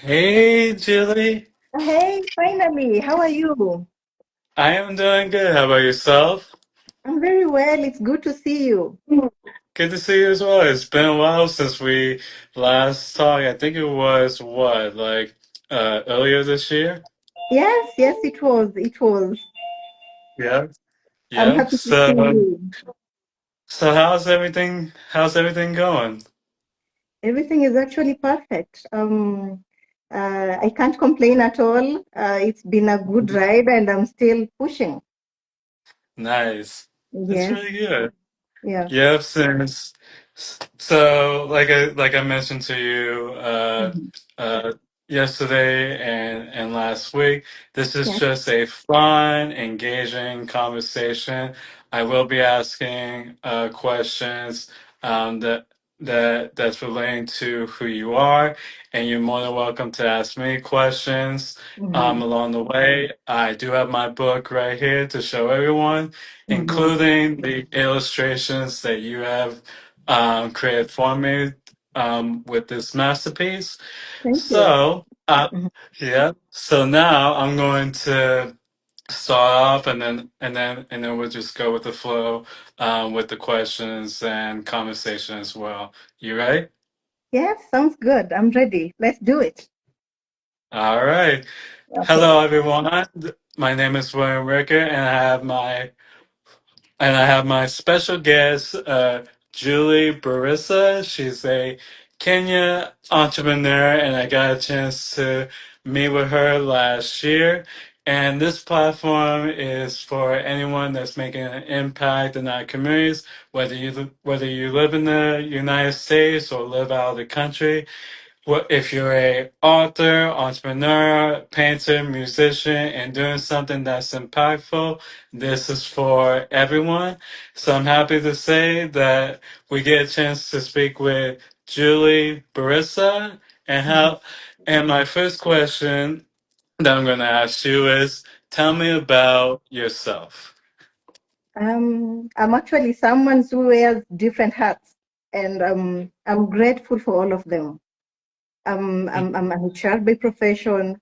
Hey, Julie. Hey, finally, how are you? I am doing good. How about yourself? I'm very well. It's good to see you. Good to see you as well. It's been a while since we last talked. I think it was earlier this year? Yes, yes, it was. It was. Yeah. I'm Yep. happy to see you. So how's everything going? Everything is actually perfect. I can't complain at all. It's been a good ride, and I'm still pushing. Nice. That's Yes, really good. yeah. Yep, since so like I mentioned to you Mhm. uh yesterday and last week, this is Yes. just a fun, engaging conversation. I will be asking questions that's relating to who you are, and you're more than welcome to ask me questions Hmm. along the way. I do have my book right here to show everyone, Hmm. including the illustrations that you have created for me with this masterpiece. Thank you. So, Mhm. yeah. So now I'm going to start off, and then we'll just go with the flow with the questions and conversation as well. You ready? Yes, sounds good. I'm ready. Let's do it. All right. Okay. Hello, everyone. My name is William Ricker, and I have my special guest, Julie Barasa. She's a Kenyan entrepreneur, and I got a chance to meet with her last year. And this platform is for anyone that's making an impact in our communities, whether you live in the United States or live out of the country. Well, if you're a author, entrepreneur, painter, musician, and doing something that's impactful, this is for everyone. So I'm happy to say that we get a chance to speak with Julie Barissa. And Mhm. how and my first question that I'm gonna ask you is, tell me about yourself. I'm actually someone who wears different hats, and I'm grateful for all of them. I'm an HR by profession.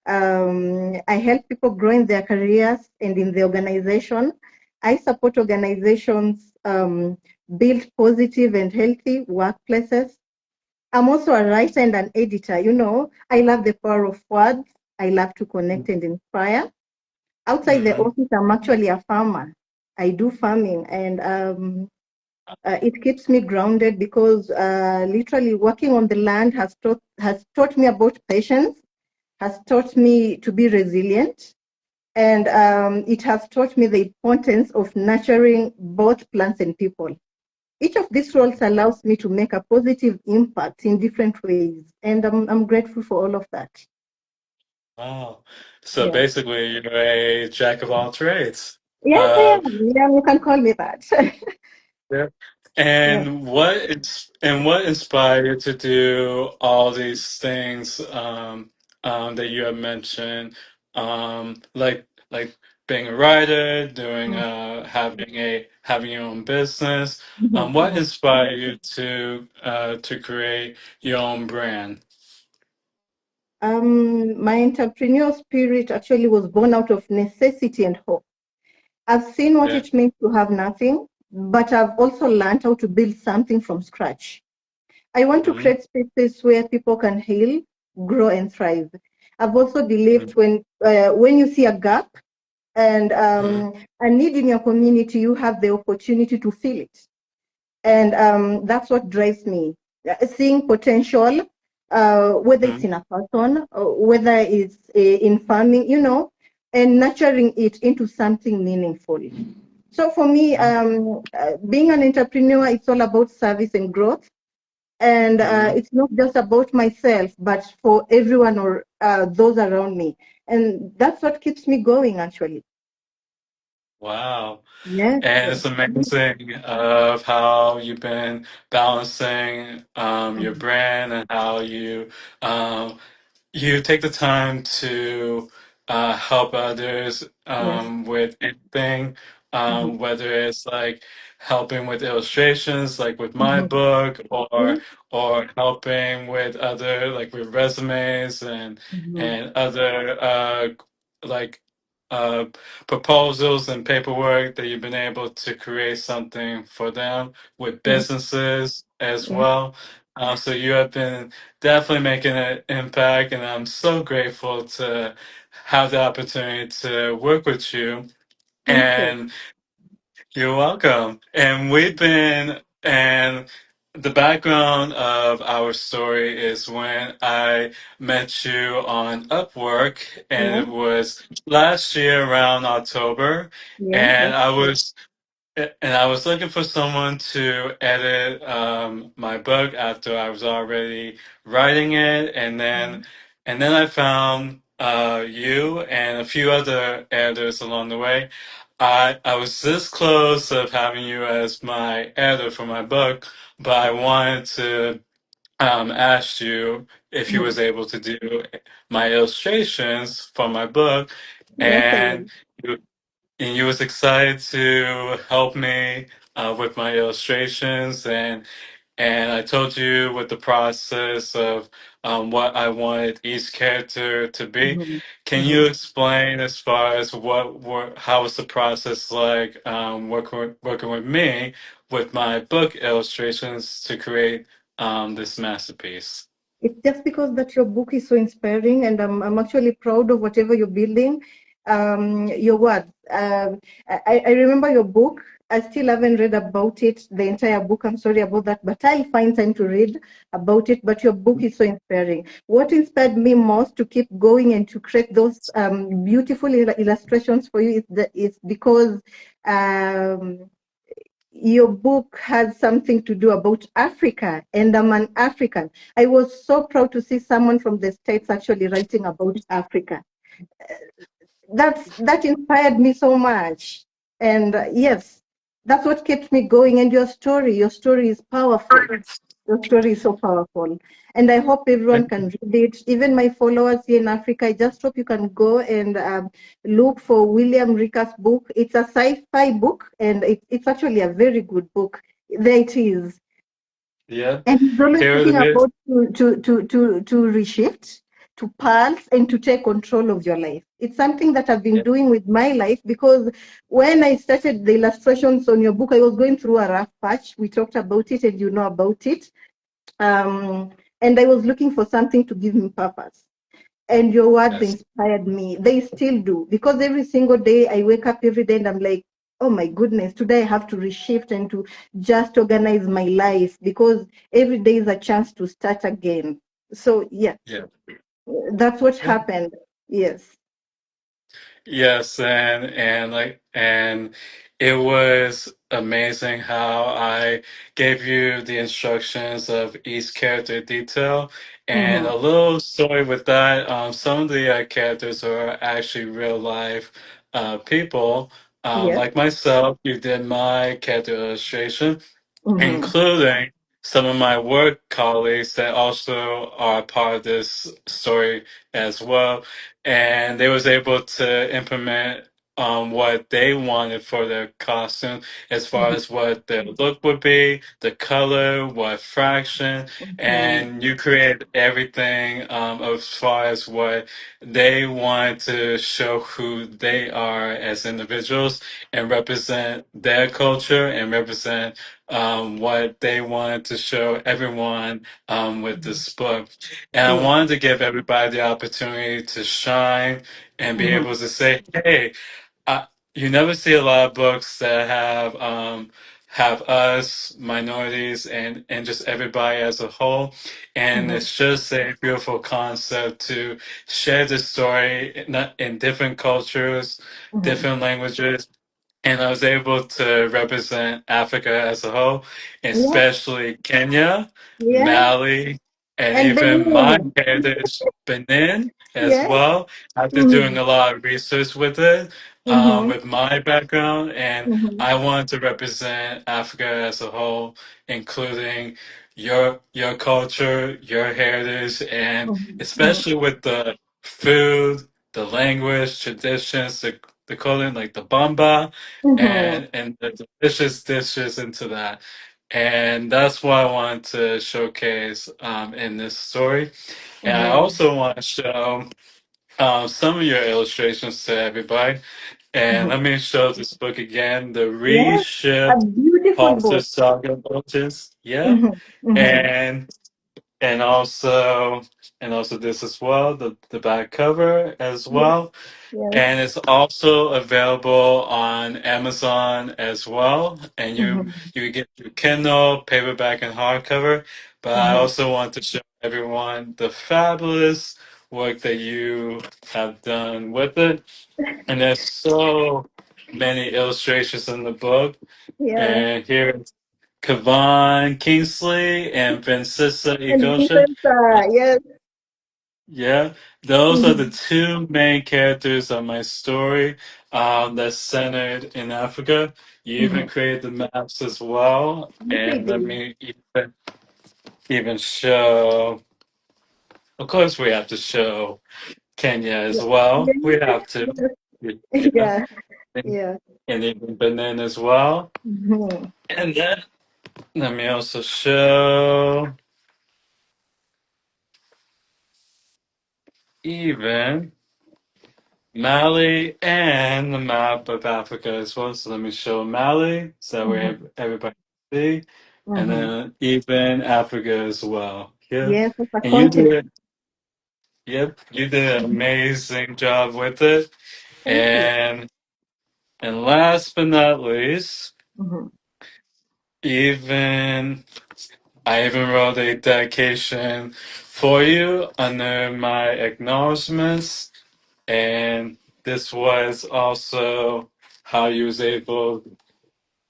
I help people grow in their careers and in the organization. I support organizations build positive and healthy workplaces. I'm also a writer and an editor. I love the power of words. I love to connect and inspire. Outside the Mm-hmm. office, I'm actually a farmer. I do farming, and it keeps me grounded because literally working on the land has taught me about patience, has taught me to be resilient, and it has taught me the importance of nurturing both plants and people. Each of these roles allows me to make a positive impact in different ways, and I'm grateful for all of that. Wow. So Yeah. basically, you're a jack of all trades. Yes, I Uh, am. Yeah, you can call me that. Yeah. Yeah. And what inspired you to do all these things that you have mentioned, like being a writer, doing having your own business. Mhm, What mhm. inspired you to create your own brand? My entrepreneurial spirit actually was born out of necessity and hope. I've seen what Yeah. it means to have nothing, but I've also learned how to build something from scratch. I want to Mm-hmm. create spaces where people can heal, grow, and thrive. I've also believed when you see a gap and Mm-hmm. a need in your community, you have the opportunity to fill it. And that's what drives me. Seeing potential, whether it's Mm-hmm. in a person, or whether it's in farming, and nurturing it into something meaningful. So for me, being an entrepreneur, it's all about service and growth. And Mm-hmm. it's not just about myself, but for everyone or those around me. And that's what keeps me going, actually. Wow. Yes, And yes. it's amazing of how you've been balancing your Mhm. brand and how you take the time to help others Yes. with anything Mhm. whether it's like helping with illustrations, like with my Mhm. book, Yeah. or helping with other like with resumes Mhm. and other like uh, proposals and paperwork that you've been able to create something for them with Yeah. businesses as Yeah. well. So you have been definitely making an impact, and I'm so grateful to have the opportunity to work with you. Thank you. And you're welcome. And we've been, and the background of our story is when I met you on Upwork, and Yeah. it was last year around October, Yeah. and That's I good. was and I was looking for someone to edit my book after I was already writing it, and then I found you and a few other editors along the way. I was this close of having you as my editor for my book, but I wanted to ask you if you Mhm. was able to do my illustrations for my book, Yes, I and will. and you was excited to help me with my illustrations, and I told you with the process of what I wanted each character to be. Mhm. Can you Mhm. explain as far as how was the process like working with me with my book illustrations to create this masterpiece? It's just because that your book is so inspiring, and I'm actually proud of whatever you're building. Your words. I remember your book. I still haven't read about it, the entire book. I'm sorry about that, but I'll find time to read about it. But your book is so inspiring. What inspired me most to keep going and to create those beautiful illustrations for you is because um, your book has something to do about Africa, and I'm an African. I was so proud to see someone from the States actually writing about Africa. That inspired me so much. And yes, that's what kept me going. And your story is powerful. Your story is so powerful. And I hope everyone can read it. Even my followers here in Africa, I just hope you can go and look for William Ricker's book. It's a sci-fi book, and it's actually a very good book. There it is. Yeah, And he's always here talking it is. about to reshift, to pulse, and to take control of your life. It's something that I've been Yeah, doing with my life because when I started the illustrations on your book, I was going through a rough patch. We talked about it, and you know about it. And I was looking for something to give me purpose. And your words yes, inspired me. They still do, because every single day I wake up every day and I'm like, oh my goodness, today I have to reshift and to just organize my life, because every day is a chance to start again. So yeah, yeah. that's what happened. Yes. Yes, and it was amazing how I gave you the instructions of each character detail and Mm-hmm. a little story with that. Some of the characters are actually real life people. Yes. Like myself, you did my character illustration, Mm-hmm. including some of my work colleagues that also are part of this story as well. And they was able to implement what they wanted for their costume as far as what their look would be, the color, what fraction, Mm-hmm. and you create everything as far as what they wanted to show who they are as individuals and represent their culture and represent what they wanted to show everyone with this book. And I Yeah. wanted to give everybody the opportunity to shine and be Mm-hmm. able to say, hey, you never see a lot of books that have us minorities and just everybody as a whole, and Mm-hmm. it's just a beautiful concept to share the story in different cultures, Mm-hmm. different languages, and I was able to represent Africa as a whole, Yeah. especially Kenya, Yeah. Mali, and And even my Benin. heritage, Benin, as Yeah. well. After Mm-hmm. doing a lot of research with it, Mm-hmm. with my background, and Mm-hmm. I wanted to represent Africa as a whole, including your culture, your heritage, and Mm-hmm. especially with the food, the language, traditions, they call it like the bamba, Mm-hmm. and the delicious dishes into that. And that's what I want to showcase in this story. And I Mm-hmm. also want to show some of your illustrations to everybody. And Mm-hmm. let me show this book again, the Yes, a ReShift beautiful Halter book. Saga Bulges. Yeah. Mm-hmm. Mm-hmm. And and also this as well, the back cover as Yes, well. yes. And it's also available on Amazon as well. And Mm-hmm. you get your Kindle, paperback, and hardcover. But I Mm-hmm. also want to show everyone the fabulous work that you have done with it. And there's so many illustrations in the book. Yeah. And here's Kavan Kingsley and Francisca And Igosha. different, yes. Yeah, those are the Mm-hmm. two main characters of my story that's centered in Africa. You Mm-hmm. even created the maps as well. Yes, I And let did. me even show, of course, we have to show Kenya as Yeah. well. We Yes. have to, yeah, Yeah. and, Yeah. and even Benin as well. Mm-hmm. And then let me also show even Mali and the map of Africa as well. So let me show Mali so we have Mm-hmm. everybody can see, and Mm-hmm. then even Africa as well. Yeah, Yes, it's a and you continent. did, yep, you did an amazing job with it. Thank you. And last but not least, Mm-hmm. even I even wrote a dedication for you under my acknowledgments, and this was also how you was able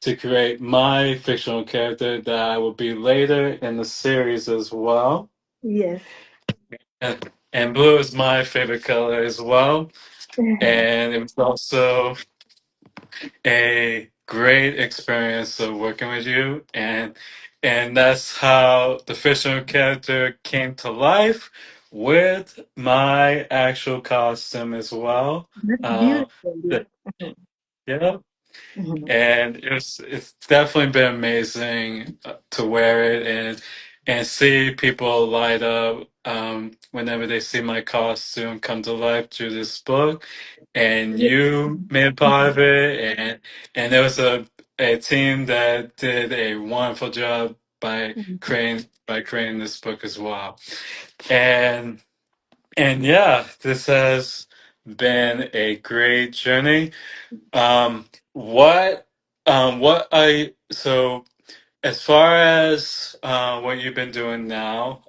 to create my fictional character that I will be later in the series as well. Yes. And blue is my favorite color as well. Mm-hmm. And it was also a great experience of working with you. And that's how the fictional character came to life with my actual costume as well. That's Uh, beautiful. the, Yeah. yeah. Mm-hmm. And it's definitely been amazing to wear it and see people light up whenever they see my costume come to life through this book. And you made part of it, and there was a team that did a wonderful job Mm-hmm. by creating this book as well. And yeah, this has been a great journey. Um, what, so as far as what you've been doing now,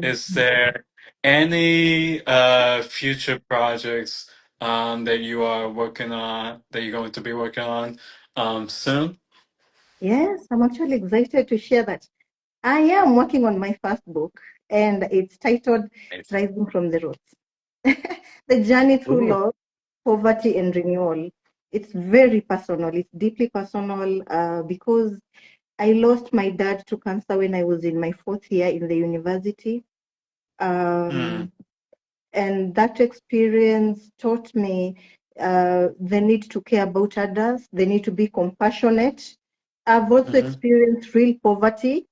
is Mm-hmm. there any future projects that you are working on, that you're going to be working on soon? Yes, I'm actually excited to share that. I am working on my first book, and it's titled Nice. Rising from the Roots. The journey through Ooh. loss, poverty, and renewal. It's very personal. It's deeply personal because I lost my dad to cancer when I was in my fourth year in the university. Mm, Um, and that experience taught me the need to care about others, the need to be compassionate. I've also mm-hmm, experienced real poverty.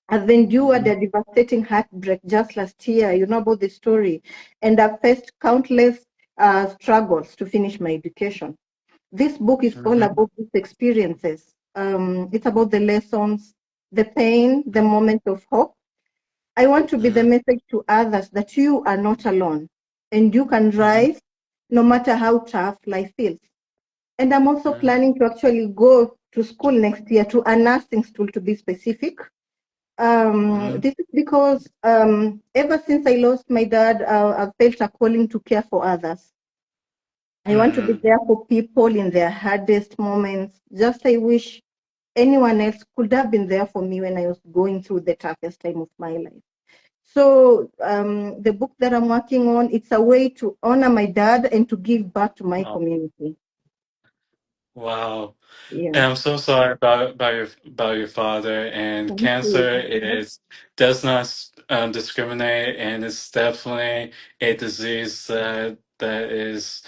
I've endured mm-hmm, a devastating heartbreak just last year. You know about the story. And I've faced countless struggles to finish my education. This book is all mm-hmm, about these experiences. It's about the lessons, the pain, the moment of hope. I want to be the mm-hmm, message to others that you are not alone and you can mm-hmm, rise no matter how tough life feels. And I'm also mm-hmm, planning to actually go to school next year to a nursing school to be specific. mm-hmm, This is because ever since I lost my dad, I've felt a calling to care for others. I want to be mm-hmm. there for people in their hardest moments. Just I wish anyone else could have been there for me when I was going through the toughest time of my life. So the book that I'm working on, it's a way to honor my dad and to give back to my Wow. community. Wow. Yeah. And I'm so sorry about your father. And Thank you. cancer is does not discriminate, and it's definitely a disease that is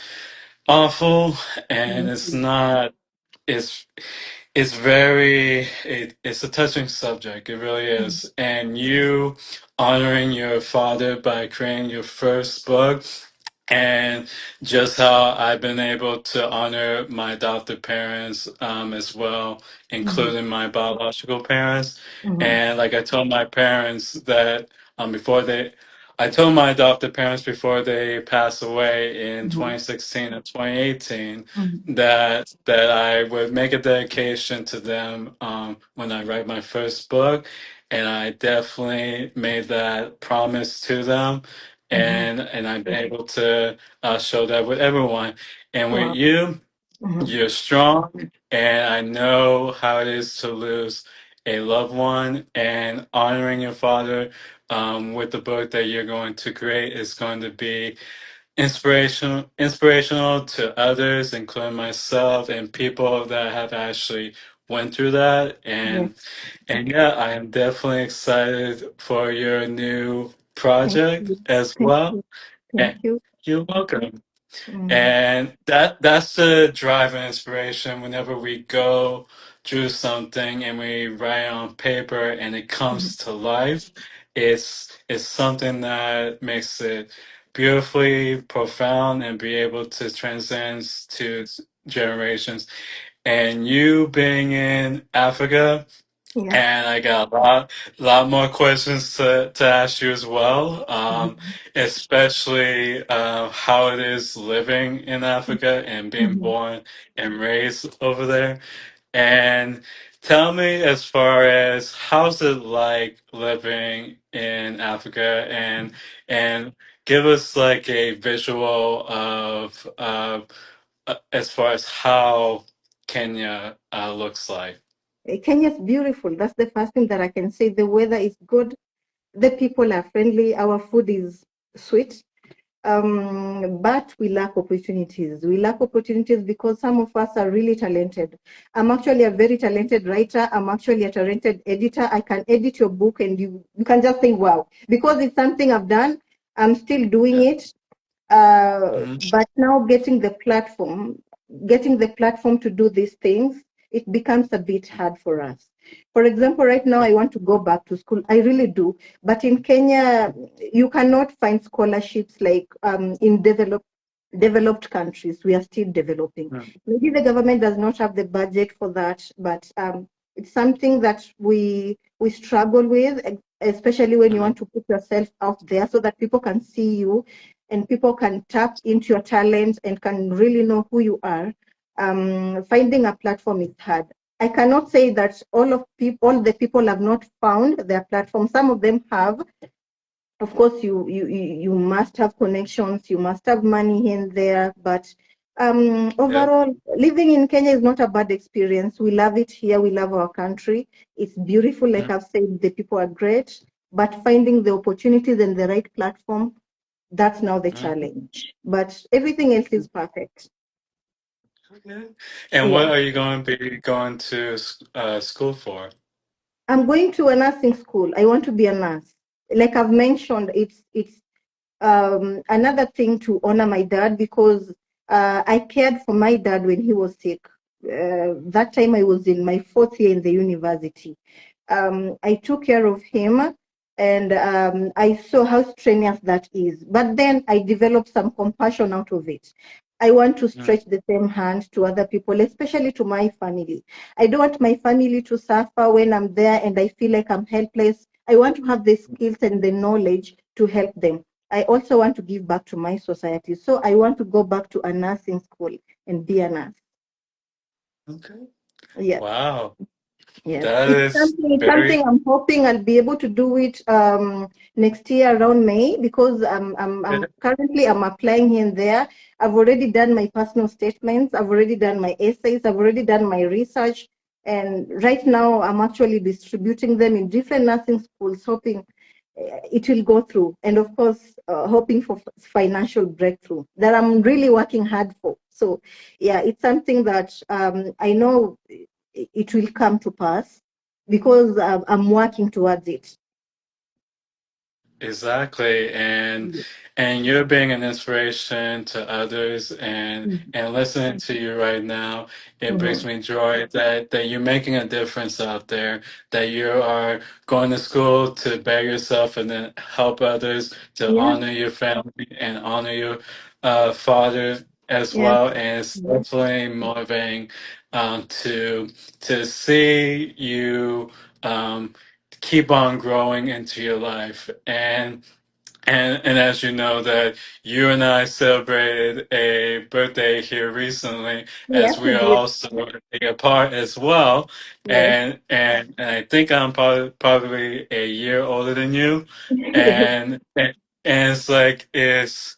awful, and it's Mhm. not. It's it's a touching subject. It really Mhm. is. And you honoring your father by creating your first book, and just how I've been able to honor my adopted parents as well, Mhm. including my biological parents. Mhm. And like I told my parents that before I told my adopted parents before they passed away in Mhm. 2016 and 2018 Mhm. that I would make a dedication to them when I write my first book, and I definitely made that promise to them, Mhm. and I've been able to show that with everyone. And with Wow. you, Mhm. you're strong, and I know how it is to lose a loved one, and honoring your father with the book that you're going to create is going to be inspirational to others, including myself and people that have actually went through that. Yes. And yeah, I am definitely excited for your new Thank project you. as Thank well. you. Thank And you. you're welcome. Mm. And that's the drive and inspiration whenever we go through something and we write on paper and it Mhm. comes to life. It's something that makes it beautifully profound and be able to transcend to generations. And you being in Africa, Yeah. and I got lot more questions to ask you as well, Mhm. especially how it is living in Africa and being Mhm. born and raised over there. And tell me, as far as how's it like living in Africa, and give us like a visual of as far as how Kenya looks like. Kenya is beautiful. That's the first thing that I can say. The weather is good. The people are friendly. Our food is sweet. But we lack opportunities. We lack opportunities because some of us are really talented. I'm actually a very talented writer. I'm actually a talented editor. I can edit your book and you can just say, wow, because it's something I've done. I'm still doing Yeah. it. Mhm. But now getting the platform to do these things, it becomes a bit hard for us. For example, right now I want to go back to school. I really do. But in Kenya, you cannot find scholarships like in developed countries. We are still developing. Mhm. Maybe the government does not have the budget for that, but it's something that we struggle with, especially when you Mhm. want to put yourself out there so that people can see you and people can tap into your talent and can really know who you are. Finding a platform is hard. I cannot say that all the people have not found their platform. Some of them have. Of course, you must have connections, you must have money here and there, but Yeah. overall, living in Kenya is not a bad experience. We love it here. We love our country. It's beautiful. Like Mhm. I've said, the people are great, but finding the opportunities and the right platform, that's now the Mhm. challenge. But everything else is perfect. Okay. And what Yeah. are you going to be going to school for? I'm going to a nursing school. I want to be a nurse. Like I've mentioned, it's another thing to honor my dad because I cared for my dad when he was sick. That time I was in my fourth year in the university. I took care of him and I saw how strenuous that is. But then I developed some compassion out of it. I want to Mhm. stretch the same hand to other people, especially to my family. I don't want my family to suffer when I'm there and I feel like I'm helpless. I want to have the skills and the knowledge to help them. I also want to give back to my society. So I want to go back to a nursing school and be a nurse. Okay. Yes. Wow. Yes, That it's is something. It's very something I'm hoping I'll be able to do it next year around May because I'm good. currently I'm applying here and there. I've already done my personal statements. I've already done my essays. I've already done my research, and right now I'm actually distributing them in different nursing schools, hoping it will go through, and of course, hoping for financial breakthrough that I'm really working hard for. So, yeah, it's something that I know it will come to pass because I'm working towards it. Exactly, and you're being an inspiration to others, and listening to you right now, it brings Mhm. me joy that you're making a difference out there, that you are going to school to better yourself and then help others, to Yeah, honor your family and honor your father as yeah, well, and it's yeah. definitely motivating to see you. Keep on growing into your life. And as you know that you and I celebrated a birthday here recently, Yes, as we we are did. also apart as well. Yes, And I think I'm probably a year older than you. yes. And it's like it's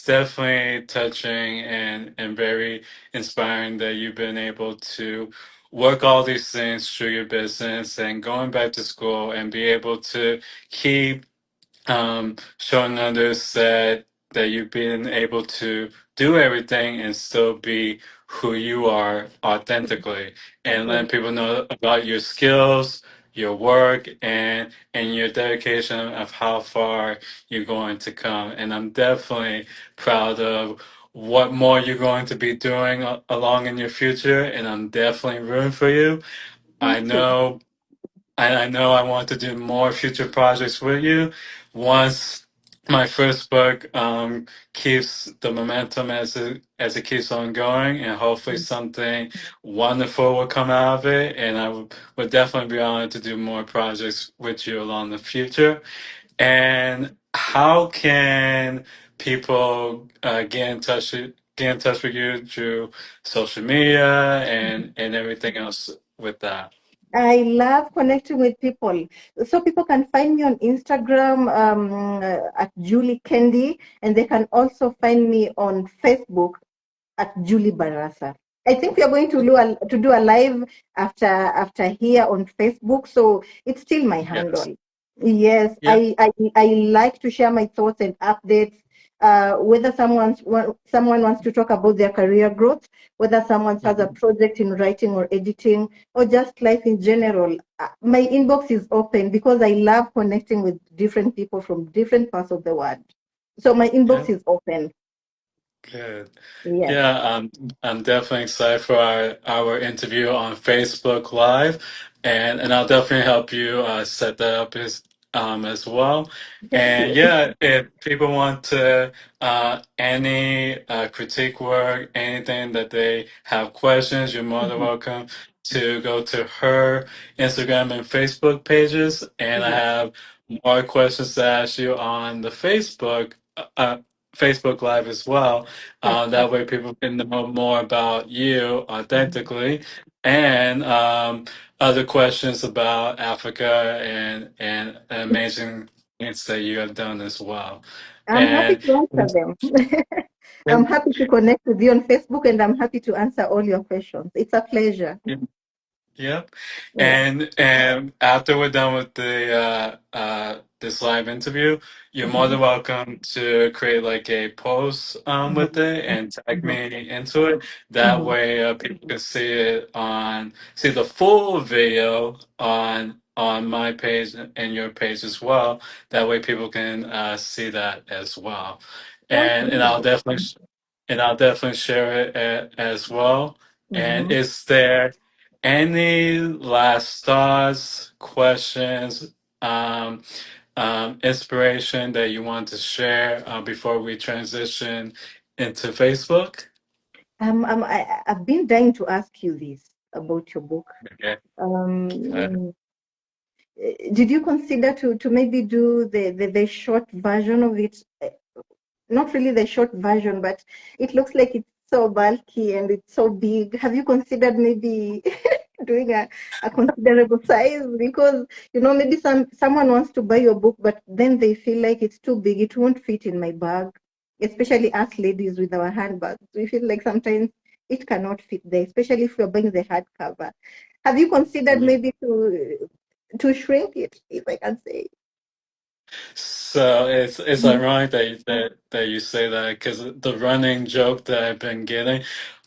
definitely touching and very inspiring that you've been able to work all these things through your business and going back to school and be able to keep showing others that you've been able to do everything and still be who you are authentically, and letting people know about your skills, your work, and your dedication of how far you're going to come. And I'm definitely proud of what more you're going to be doing along in your future, and I'm definitely rooting for you. I Thank you. know I know I want to do more future projects with you once my first book keeps the momentum as it keeps on going, and hopefully something wonderful will come out of it. And I would definitely be honored to do more projects with you along the future. And how can people get in touch with you through social media and everything else with that? I love connecting with people. So people can find me on Instagram at Julie Kendi, and they can also find me on Facebook at Julie Barasa. I think we are going to do a live after here on Facebook, so it's still my Yes. handle. Yes, Yep. I like to share my thoughts and updates. Whether someone wants to talk about their career growth, whether someone has a Mhm. project in writing or editing, or just life in general, my inbox is open because I love connecting with different people from different parts of the world. So my inbox Yep. is open. Good. Yes. Yeah, I'm definitely excited for our interview on Facebook Live, and I'll definitely help you set that up as well. Thank And you. yeah, if people want to any critique work, anything that they have questions, you're more than Mhm. welcome to go to her Instagram and Facebook pages. And I Yeah. have more questions to ask you on the Facebook Live as well. That's That way, people can know more about you authentically, and other questions about Africa and amazing things that you have done as well. I'm happy And to answer them. I'm happy to connect with you on Facebook and I'm happy to answer all your questions. It's a pleasure. yep. Yeah. And after we're done with the this live interview, you're more Mhm. than welcome to create like a post with Mhm. it and tag Mhm. me into it. That Mhm. way people can see the full video on my page and your page as well. That way people can see that as well. Sounds And and I'll good. definitely and I'll definitely share it as well. And Mhm. is there any last thoughts, questions, um, inspiration that you want to share before we transition into Facebook? I've been dying to ask you this about your book. Okay. Okay. Um, did you consider to maybe do the short version of it? Not really the short version, but it looks like it's so bulky and it's so big. Have you considered maybe doing a considerable size? Because maybe someone wants to buy your book, but then they feel like it's too big. It won't fit in my bag, especially us ladies with our handbags. We feel like sometimes it cannot fit there, especially if you're buying the hardcover. Have you considered Mhm. maybe to shrink it, if I can say? So it's Mhm. ironic that you say that because the running joke that I've been getting.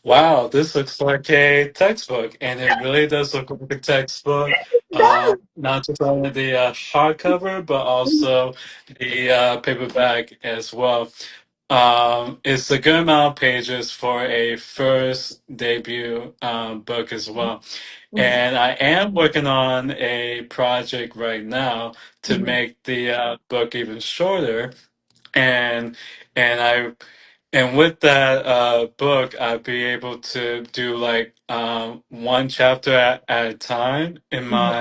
Wow, this looks like a textbook, and it really does look like a textbook. Not just only the hardcover, but also the paperback as well. It's a good amount of pages for a first debut book as well. Mhm, And I am working on a project right now to mhm, make the book even shorter, and and I and with that book, I'd be able to do like one chapter at a time mhm,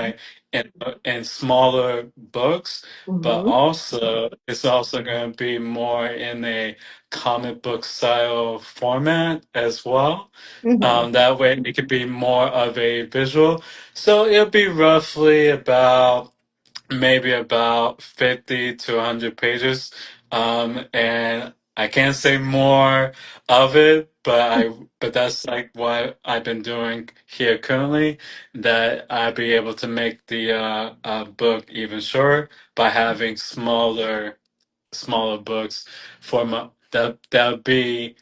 in smaller books, but mhm, also it's also going to be more in a comic book style format as well. mhm. That way, it could be more of a visual. So it'll be roughly about maybe about 50 to 100 pages. And I can't say more of it, but that's like what I've been doing here currently, that I'll be able to make the book even shorter by having smaller books for my that'll be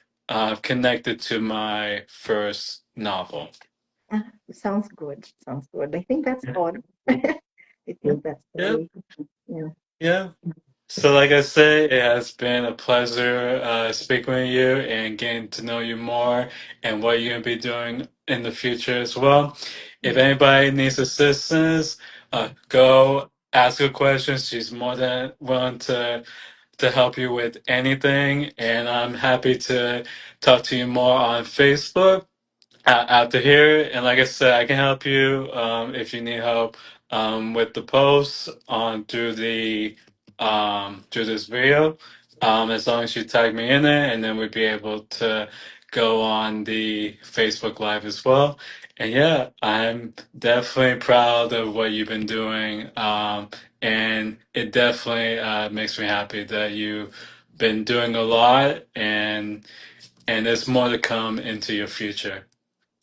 connected to my first novel. Sounds good. Sounds good. I think that's Yeah. all. I think that's Yeah. all. Yeah. Yeah. So, like I said, it has been a pleasure speaking with you and getting to know you more and what you're going to be doing in the future as well. If Mhm. anybody needs assistance, go ask her questions. She's more than willing to help you with anything. And I'm happy to talk to you more on Facebook out to here. And like I said, I can help you if you need help with the posts on through this video. As long as you tag me in it, and then we'd be able to go on the Facebook Live as well. And yeah, I'm definitely proud of what you've been doing. And it definitely makes me happy that you've been doing a lot and there's more to come into your future.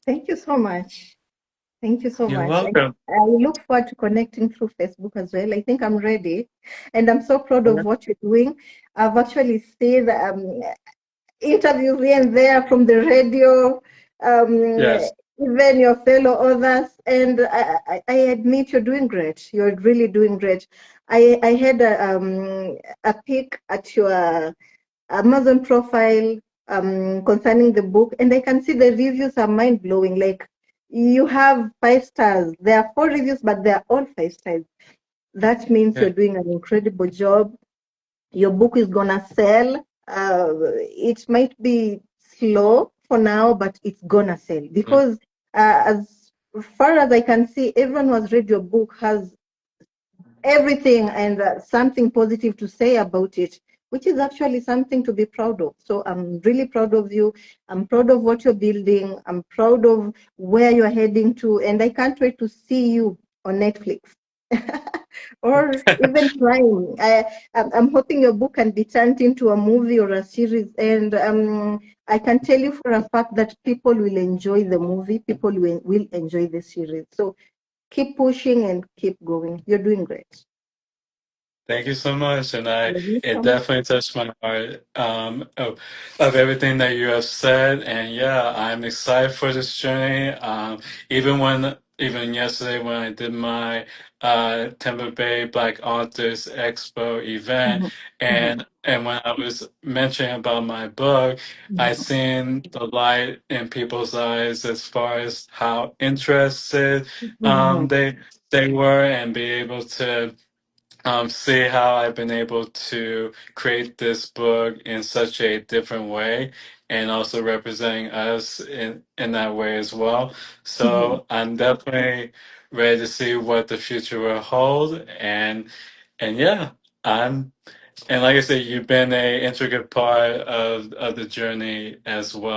Thank you so much. Thank you so You're much. welcome. I look forward to connecting through Facebook as well. I think I'm ready. And I'm so proud of what you're doing. I've actually seen interviews here and there from the radio, Yes. even your fellow authors. And I admit you're doing great. You're really doing great. I had a peek at your Amazon profile concerning the book, and I can see the reviews are mind blowing. Like you have 5 stars. There are 4 reviews, but they are all 5 stars. That means Yeah. you're doing an incredible job. Your book is gonna sell. It might be slow for now, but it's gonna sell because as far as I can see, everyone who has read your book has everything and something positive to say about it, which is actually something to be proud of. So I'm really proud of you. I'm proud of what you're building. I'm proud of where you're heading to. And I can't wait to see you on Netflix or even Prime. I'm hoping your book can be turned into a movie or a series. And I can tell you for a fact that people will enjoy the movie, people will enjoy the series. So keep pushing and keep going. You're doing great. Thank you so much, and You're it welcome. definitely touched my heart of everything that you have said, and yeah, I'm excited for this journey. Even yesterday when I did my Tampa Bay Black Authors Expo event, Mhm, mhm, and when I was mentioning about my book, I mhm, seen the light in people's eyes as far as how interested mhm, they were and be able to see how I've been able to create this book in such a different way and also representing us in that way as well. mhm. So I'm definitely ready to see what the future will hold and yeah, I'm and like I said, you've been a intricate part of the journey as well.